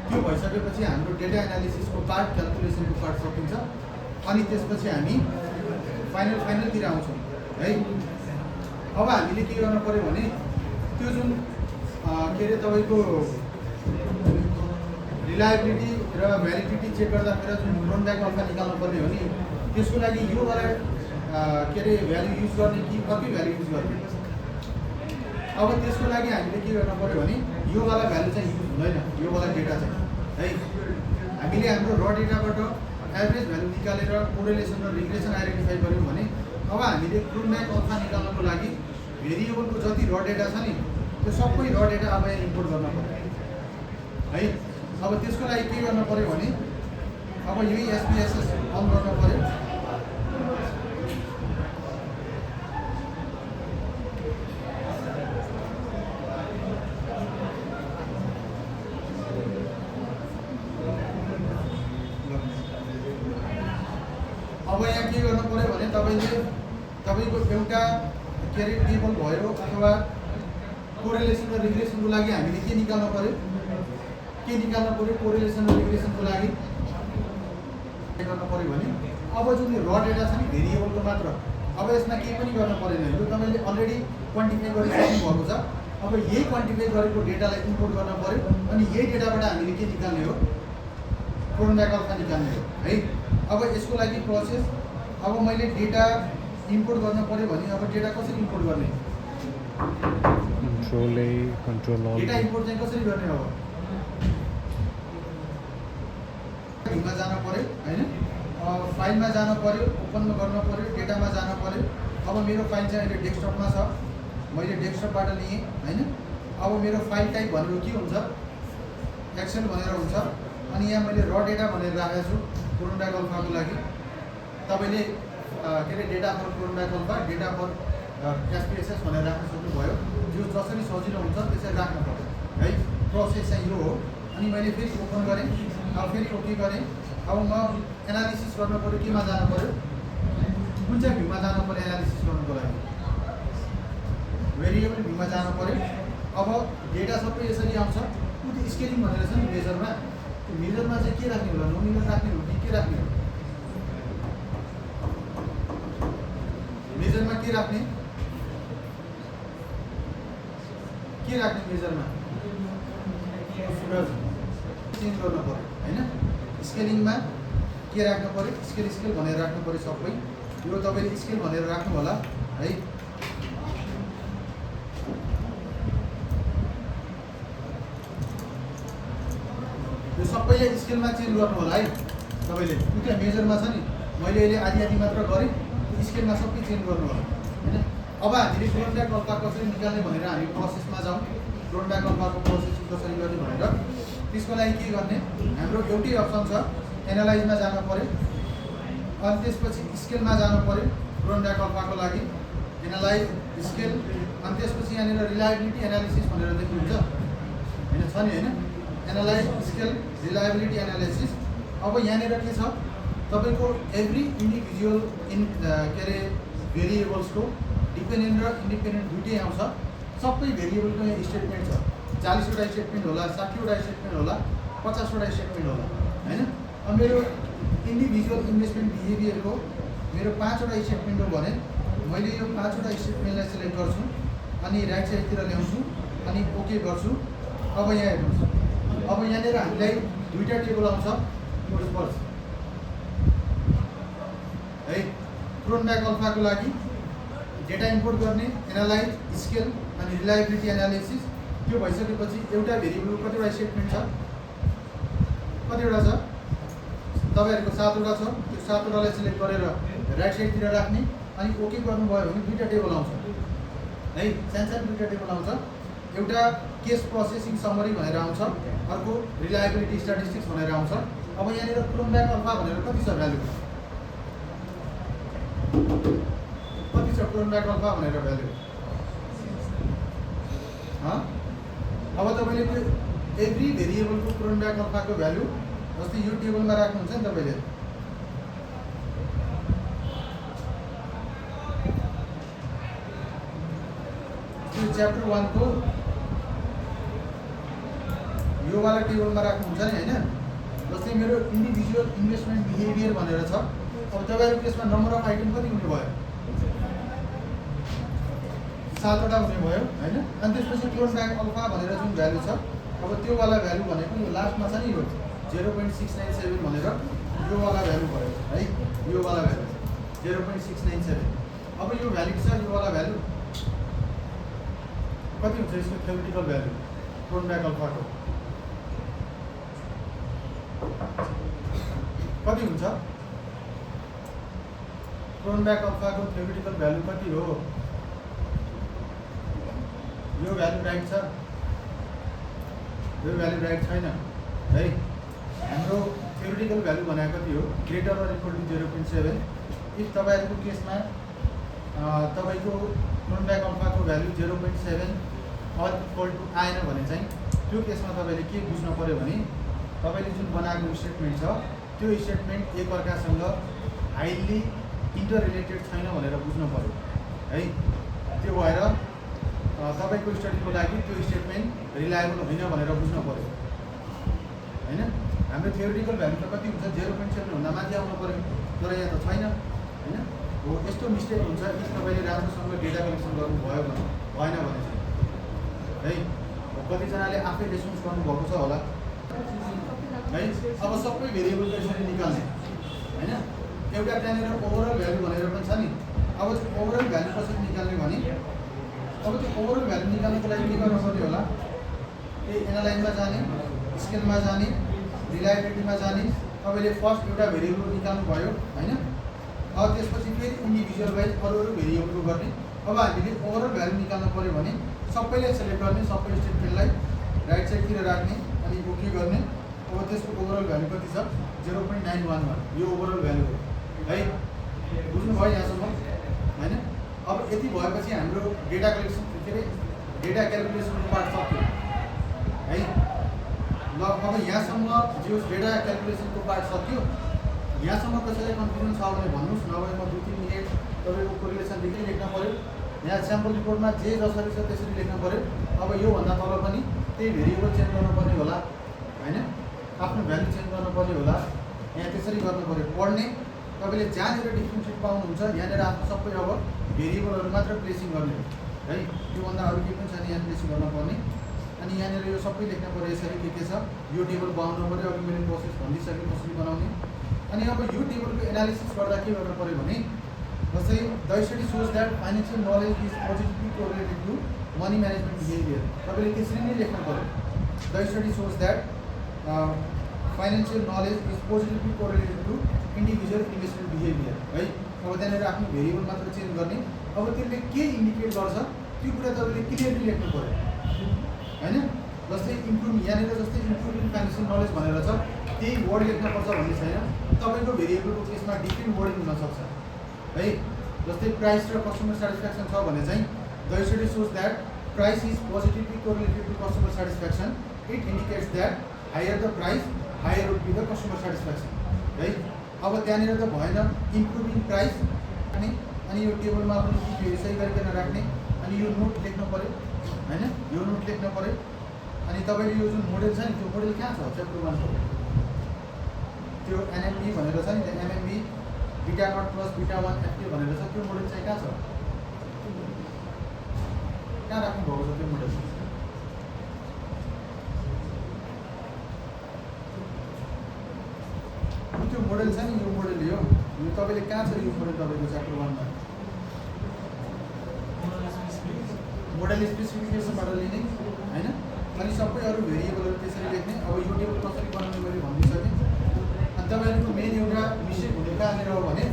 त्यो भइसकेपछि हाम्रो डेटा एनालिसिसको पार्ट क्याल्कुलेसनको पार्ट सकिन्छ अनि त्यसपछि हामी फाइनलतिर आउँछौँ है अब हामीले के गर्नु पर्यो भने त्यो जुन के अरे तपाईँको रिलायबिलिटी र भ्यालिडिटी चेक गर्दाखेरि जुन क्रोनब्याक अल्फा निकाल्नु पर्ने हो नि त्यसको लागि यो वाला के अरे भ्यालु युज गर्ने कि कति भ्यालु युज गर्ने अब त्यसको लागि हामीले के गर्नु पर्यो भने यो वाला भ्यालु चाहिँ युज हुँदैन यो वाला डेटा चाहिँ है हामीले हाम्रो र डेटाबाट एभरेज भ्यालु निकालेर कोरिलेसन र रिग्रेसन आइडेन्टिफाई गर्यौँ भने अब हामीले क्रोनब्याक अल्फा निकाल्नको लागि भेरिएबलको जति र डेटा छ नि त्यो सबै र डेटा अब यहाँ इम्पोर्ट गर्न पर्यो है अब त्यसको लागि के गर्नु पर्यो भने अब यही एसपीएसएस अन गर्नु पर्यो अब यहाँ के गर्नु पर्यो भने तपाईँको एउटा के अरे टेबल भयो अथवा कोरिलेसन र रिग्रेसनको लागि हामीले के निकाल्नु पर्यो कोरिलेसन र रिग्रेसनको लागि गर्नु पर्यो भने अब जुन र डेटा छ नि भेरिएबलको मात्र अब यसमा केही पनि गर्न परेन यो तपाईँले अलरेडी क्वान्टिफाई गरिसक्नु भएको छ अब यही क्वान्टिफाई गरेको डेटालाई इम्पोर्ट गर्न पर्यो अनि यही डेटाबाट हामीले के निकाल्ने हो क्रोनब्याक अल्फा निकाल्ने हो है अब यसको लागि प्रोसेस अब मैले डेटा इम्पोर्ट गर्न पर्यो भने अब डेटा कसरी इम्पोर्ट गर्ने डेटा इम्पोर्ट चाहिँ कसरी गर्ने अब भिउमा जानु पर्यो हैन फाइलमा जानु पर्यो ओपनमा गर्नु पर्यो डेटामा जानु पर्यो अब मेरो फाइल चाहिँ अहिले डेस्कटपमा छ मैले डेस्कटपबाट लिएँ हैन अब मेरो फाइल टाइप भनेको के हुन्छ एक्सेल भनेर हुन्छ अनि यहाँ मैले र डेटा भनेर राखेको छु क्रोनब्याक अल्फाको लागि तपाईँले के अरे data for Cronbach alpha data for SPSS भनेर राख्न सक्नुभयो जो जसरी सजिलो हुन्छ त्यसरी राख्नु पर्यो है प्रोसेस चाहिँ यो हो अनि मैले फेरि ओपन गरेँ अब फेरि ओके गरेँ अब म एनालिसिस गर्नु पर्यो केमा जानु पर्यो कुन चाहिँ भ्यूमा जानु पर्यो एनालिसिस गर्नुको लागि भेरिएबल भ्यूमा जानु पर्यो अब डेटा सबै यसरी आउँछ त्यो स्केलिङ भनेर छ नि मेजरमा त्यो मेजरमा चाहिँ के राख्ने होला नोमिनल राख्ने हो कि के राख्ने हो मेजरमा के राख्ने मेजरमा चेन्ज गर्नु पर्यो हैन स्केलिङमा के राख्नु पर्यो स्केल भनेर राख्नु पर्यो सबै यो तपाईँले स्केल भनेर राख्नु होला है यो सबैले स्केलमा चेन्ज गर्नु होला है तपाईँले त्यो मेजरमा छ नि मैले अहिले आधी मात्र गरेँ स्केलमा सबै चेन्ज गर्नु होला हैन अब हामीले क्रोनब्याक अल्फा कसरी निकाल्ने भनेर हामी प्रोसेसमा जाउँ क्रोनब्याक अल्फाको प्रोसेस कसरी गर्ने भनेर त्यसको लागि के गर्ने हाम्रो एउटै अप्सन छ एनालाइजमा जानु पर्यो, अनि त्यसपछि स्केलमा जानु पर्यो क्रोनब्याक अल्फाको लागि, एनालाइज स्केल, अनि त्यसपछि यहाँनिर रिलायबिलिटी एनालिसिस भनेर देख्नुहुन्छ होइन, छ नि होइन, एनालाइज स्केल रिलायबिलिटी एनालिसिस। अब यहाँनिर के छ तपाईँको एभ्री इन्डिभिजुअल के अरे भेरिएबल्सको डिपेन्डेन्ट र इन्डिपेन्डेन्ट दुइटै आउँछ। सबै भेरिएबलको यहाँ स्टेटमेन्ट छ, 40वटा स्टेटमेन्ट होला, 60वटा स्टेटमेन्ट होला, 50वटा स्टेटमेन्ट होला होइन। अब मेरो इन्डिभिजुअल इन्भेस्टमेन्ट बिहेभियरको मेरो 5वटा स्टेटमेन्ट हो भने मैले यो 5वटा स्टेटमेन्टलाई सिलेक्ट गर्छु, अनि राइट साइडतिर ल्याउँछु, अनि ओके गर्छु। अब यहाँ हेर्नुहोस्, अब यहाँनिर हामीलाई दुईवटा टेबल आउँछ है, क्रोनब्याक अल्फाको लागि डेटा इम्पोर्ट गर्ने, एनालाइज स्केल अनि रिलायबिलिटी एनालिसिस। त्यो भइसकेपछि एउटा भेरिएबलको कतिवटा स्टेटमेन्ट छ, कतिवटा छ तपाईँहरूको 7वटा छ। त्यो 7वटालाई सिलेक्ट गरेर राइट साइडतिर राख्ने, अनि ओके गर्नुभयो भने दुईवटा टेबल आउँछ है, सानो दुईवटा टेबल आउँछ। एउटा केस प्रोसेसिङ समरी भनेर आउँछ, अर्को रिलायबिलिटी स्ट्याटिस्टिक्स भनेर आउँछ। अब यहाँनिर क्रोनब्याक अल्फा भनेर कति छ भ्यालु, कति छ क्रोनब्याक अल्फा भनेर भ्यालु? अब तपाईँले त्यो एभ्री भेरिएबलको क्रोनब्याक अल्फाको भ्यालु जस्तै यो टेबलमा राख्नुहुन्छ नि तपाईँले, त्यो च्याप्टर 1 को यो वाला टेबलमा राख्नुहुन्छ नि होइन। जस्तै मेरो इन्डिभिजुअल इन्भेस्टमेन्ट बिहेभियर भनेर छ। अब तपाईँहरूको केसमा नम्बर अफ आइटम कति हुने भयो, 7वटा हुने भयो होइन। अनि त्यसपछि क्रोनब्याक अल्फा भनेर जुन भ्यालु छ, अब त्यो वाला भ्यालु भनेको यो लास्टमा छ नि, यो 0.697 भनेर यो वाला भ्यालु भयो है, यो वाला भ्यालु 0.697। अब यो भ्यालु छ, यो वाला भ्यालु कति हुन्छ यसको थ्योरेटिकल भ्यालु क्रोनब्याक अल्फाको कति हुन्छ? क्रोनब्याक अल्फाको थ्योरेटिकल भ्यालु कति हो? यो भ्यालु राइट छ, यो भ्यालु राइट छैन है। हाम्रो थ्योरेटिकल भ्यालु भनेको कति हो? Greater or equal to 0.7। If तपाईँहरूको केसमा तपाईँको क्रोनब्याक अल्फाको भ्यालु 0.7 अर इक्वल टु आएन भने चाहिँ त्यो केसमा तपाईँले के बुझ्नु पऱ्यो भने तपाईँले जुन बनाएको स्टेटमेन्ट छ त्यो स्टेटमेन्ट एकअर्कासँग हाइली इन्टर रिलेटेड छैन भनेर बुझ्नु पऱ्यो है। त्यो भएर तपाईँको स्टडीको लागि त्यो स्टेटमेन्ट रिलायबल होइन भनेर बुझ्नु पऱ्यो होइन। हाम्रो थ्योरेटिकल भ्यालु त कति हुन्छ? 0.7 भन्दा माथि आउनु पऱ्यो, तर यहाँ त छैन होइन। हो यस्तो मिस्टेक हुन्छ इफ तपाईँले राम्रोसँग डेटा कलेक्सन गर्नुभयो भने, भएन भने चाहिँ है। कतिजनाले आफै रेस्पोन्स गर्नुभएको छ होला है। अब सबै भेरिएबल यसरी निकाल्ने होइन, एउटा त्यहाँनिर ओभरअल भ्यालु भनेर पनि छ नि। अब त्यो ओभरअल भ्यालु कसरी निकाल्ने भने, अब त्यो ओभरअल भ्यालु निकाल्नुको लागि के गर्नुपर्ने होला? त्यही एनालाइजमा जाने, स्केलमा जाने, रिलायबिलिटीमा जाने। तपाईँले फर्स्ट एउटा भेरिएबल निकाल्नु भयो होइन, अब त्यसपछि फेरि इन्डिभिजुअल वाइज अरू भेरिएबलको गर्ने। अब हामीले ओभरअल भ्यालु निकाल्नु पऱ्यो भने सबैलाई सेलेक्ट गर्ने, सबै स्टेटमेन्टलाई राइट साइडतिर राख्ने, अनि ओके गर्ने। अब त्यसको ओभरअल भ्यालु कति छ? 0.911। यो ओभरअल भ्यालु हो है, बुझ्नुभयो यहाँसम्म होइन। अब यति भएपछि हाम्रो डेटा कलेक्सन के अरे डेटा क्यालकुलेसनको पार्ट सक्यो है। ल अब यहाँसम्म जो डेटा क्यालकुलेसनको पार्ट सक्यो, यहाँसम्म कसैलाई कन्फ्युजन छ भने भन्नुहोस्, नभए म 2-3 मिनट तपाईँको कोरिलेसन लेख्दै लेख्न पऱ्यो। यहाँ स्याम्पल रिपोर्टमा जे जसरी छ त्यसरी लेख्न पऱ्यो। अब योभन्दा तल पनि त्यही भेरिएबल चेन्ज गर्नुपर्ने होला होइन, आफ्नो भ्यालु चेन्ज गर्नुपर्ने होला। यहाँ त्यसरी गर्नु पऱ्यो। पढ्ने तपाईँले जहाँनिर डिफ्रेन्सिएट पाउनुहुन्छ यहाँनिर आफ्नो सबै अब भेरिएबलहरू मात्र प्लेसिङ गर्ने है। त्योभन्दा अरू के पनि छैन यहाँ प्लेसिङ गर्नुपर्ने। अनि यहाँनिर यो सबै लेख्न पऱ्यो यसरी के छ, यो टेबल बनाउनु पऱ्यो। अघि मैले प्रोसेस भनिदिइसकेँ कसरी बनाउने। अनि अब यो टेबलको एनालिसिस गर्दा के गर्नु पऱ्यो भने, जस्तै the study shows that financial knowledge is positively correlated to money management behaviour. तपाईँले त्यसरी नै लेख्नु पऱ्यो। The study shows that financial knowledge is positively correlated to individual investment behaviour है। अब त्यहाँनिर आफ्नो भेरिएबल मात्र चेन्ज गर्ने। अब त्यसले के इन्डिकेट गर्छ त्यो कुरा तपाईँले क्लियरली लेख्नु पऱ्यो होइन। जस्तै इम्प्रुभ, यहाँनिर जस्तै इम्प्रुभ इन फाइनेन्सियल नलेज भनेर छ, त्यही वर्ड लेख्नुपर्छ भन्ने छैन। तपाईँको भेरिएबलको केसमा डिफ्रेन्ट वर्डिङ हुनसक्छ है। जस्तै प्राइस र कस्टमर सेटिस्फ्याक्सन छ भने चाहिँ the study shows that price is positively correlated to customer satisfaction. It indicates that higher the price higher would be the customer satisfaction है। अब त्यहाँनिर त भएन इम्प्रुभिङ प्राइस अनि यो टेबलमा पनि सही गरिकन राख्ने अनि यो नोट लेख्नु पऱ्यो होइन, यो नोट लेख्नु पऱ्यो। अनि तपाईँले यो जुन मोडेल छ नि त्यो मोडेल कहाँ छ च्याप्टर 1 को त्यो एनएमबी भनेर छ नि, त्यो MMB beta naught plus beta 1 FK भनेर छ, त्यो मोडेल चाहिँ कहाँ छ, कहाँ राख्नुभएको छ त्यो मोडेल? त्यो मोडेल छ नि, यो मोडेल यो तपाईँले कहाँ छ यो मोडेल तपाईँको च्याप्टर 1 मा? मोडल स्पेसिफिकेसनबाट लिने होइन। अनि सबै अरू भेरिएबलहरू त्यसरी लेख्ने। अब यो टेबल कसरी बनाउने मैले भनिसकेँ। अनि तपाईँहरूको मेन एउटा मिस्टेक हुने कहाँनिर हो भने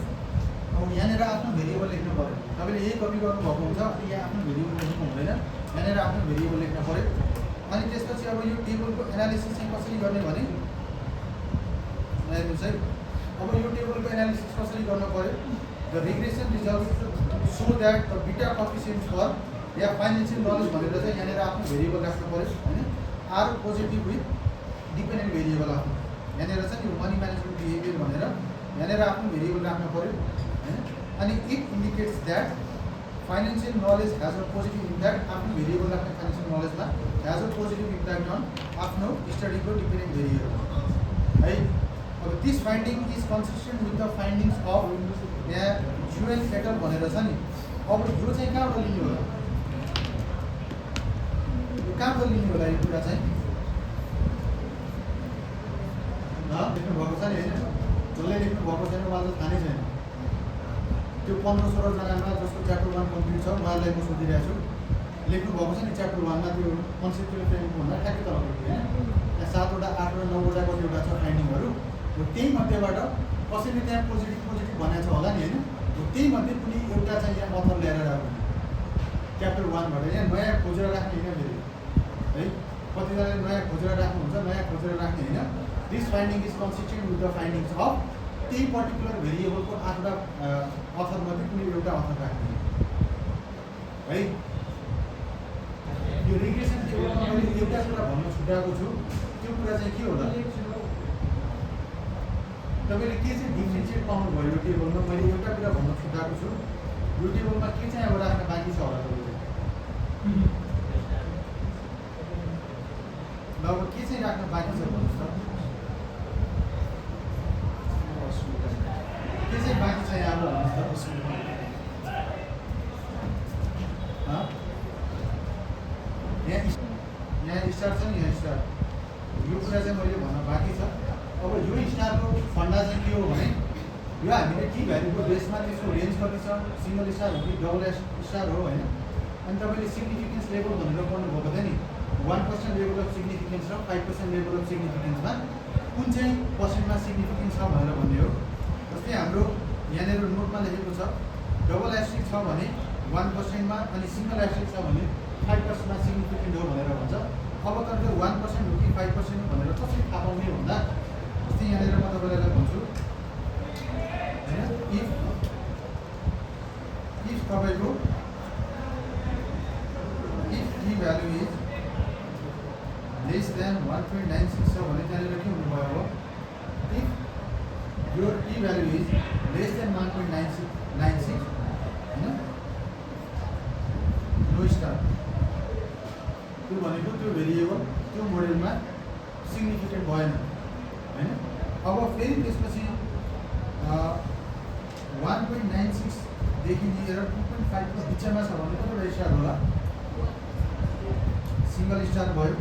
अब यहाँनिर आफ्नो भेरिएबल लेख्नु पऱ्यो। तपाईँले यही कपी गर्नुभएको हुन्छ अनि यहाँ आफ्नो भेरिएबल लेख्नु हुँदैन, यहाँनिर आफ्नो भेरिएबल लेख्नु पऱ्यो। अनि त्यसपछि अब यो टेबलको एनालिसिस चाहिँ कसरी गर्ने भने हेर्नुहोस् है। अब यो टेबलको एनालिसिस कसरी गर्नु पऱ्यो? The regression result show that the beta coefficient for या फाइनेन्सियल नलेज भनेर चाहिँ यहाँनिर आफ्नो भेरिएबल राख्नु पऱ्यो होइन। Are positive with dependent variable आफ्नो यहाँनिर छ नि मनी म्यानेजमेन्ट बिहेभियर भनेर यहाँनिर आफ्नो भेरिएबल राख्नु पऱ्यो होइन। अनि it indicates that financial knowledge has a positive impact, आफ्नो भेरिएबल राख्ने फाइनेन्सियल नलेजमा has a positive impact on आफ्नो स्टडीको डिपेन्डेन्ट भेरिएबल है। अब this finding is consistent with the findings of यहाँ जुएल एटल भनेर छ नि। अब यो चाहिँ कहाँबाट लिने होला, कहाँबाट लिने होला यो कुरा चाहिँ लेख्नुभएको छ नि होइन, जसले लेख्नुभएको छैन उहाँलाई त थाहा नै छैन। त्यो 15-16 जनामा जसको च्याप्टर 1 कम्प्लिट छ उहाँलाई म सोधिरहेको छु, लेख्नुभएको छ नि च्याप्टर 1 मा त्यो कन्सेप्चुअल फ्रेमवर्कभन्दा ठ्याक्कै तलको होइन। यहाँ 7वटा 8 र 9वटा कतिवटा छ फाइन्डिङहरू, हो त्यही मध्येबाट कसैले त्यहाँ पोजिटिभ भनेको छ होला नि होइन। हो त्यही मध्ये कुनै एउटा चाहिँ यहाँ अथर ल्याएर राख्नु च्याप्टर 1 बाट यहाँ नयाँ खोजेर राख्ने होइन फेरि है। कतिजनाले नयाँ खोजेर राख्नुहुन्छ, नयाँ खोजेर राख्ने होइन। This finding is consistent with the findings of त्यही पर्टिकुलर भेरिएबलको 8वटा अथरमध्ये कुनै एउटा अथर राख्ने है। यो रिग्रेसन टेबलमा मैले एउटा कुरा भन्न छुट्याएको छु, त्यो कुरा चाहिँ के होला तपाईँले के चाहिँ डिफ्रेन्सिएट पाउनुभयो यो टेबलमा? मैले एउटा कुरा भन्न छुट्याएको छु, यो टेबलमा के चाहिँ अब राख्न बाँकी छ होला तपाईँले? ल अब के चाहिँ राख्न बाँकी छ भन्नुहोस् त, के चाहिँ बाँकी छ यहाँ अब भन्नुहोस् त? यहाँ स्टार छ नि, यहाँ स्टार, यो कुरा चाहिँ मैले भन्न बाँकी छ। अब यो स्टारको फन्डा चाहिँ के हो भने यो हामीले टी भ्यालुको बेसमा त्यसको रेन्ज कति छ, सिङ्गल स्टार हो कि डबल स्टार हो होइन। अनि तपाईँले सिग्निफिकेन्स लेभल भनेर पढ्नुभएको थियो नि, 1% लेभल अफ सिग्निफिकेन्स र 5% लेभल अफ सिग्निफिकेन्समा कुन चाहिँ पर्सेन्टमा सिग्निफिकेन्स छ भनेर भन्ने हो। जस्तै हाम्रो यहाँनिर नोटमा लेखेको छ डबल एस्ट्रिक छ भने 1%मा अनि सिङ्गल एस्ट्रिक छ भने 5%मा सिग्निफिकेन्ट हो भनेर भन्छ। अब तपाईँले 1% हो कि 5% हो भनेर कसरी थाहा पाउने भन्दा जस्तै यहाँनिर म तपाईँलाई भन्छु होइन, इफ तपाईँको if T value is less than 1.96 छ भने त्यहाँनिर के हुनुभयो हो, इफ यो T value is less than 1.96 होइन, नो स्टार, त्यो भनेको त्यो भेरिएबल त्यो मोडेलमा सिग्निफिकेन्ट भएन होइन। अब फेरि त्यसपछि 1.96 देखि लिएर 2.5 को बिचमा छ भने कतिवटा स्टार होला, सिङ्गल स्टार भयो।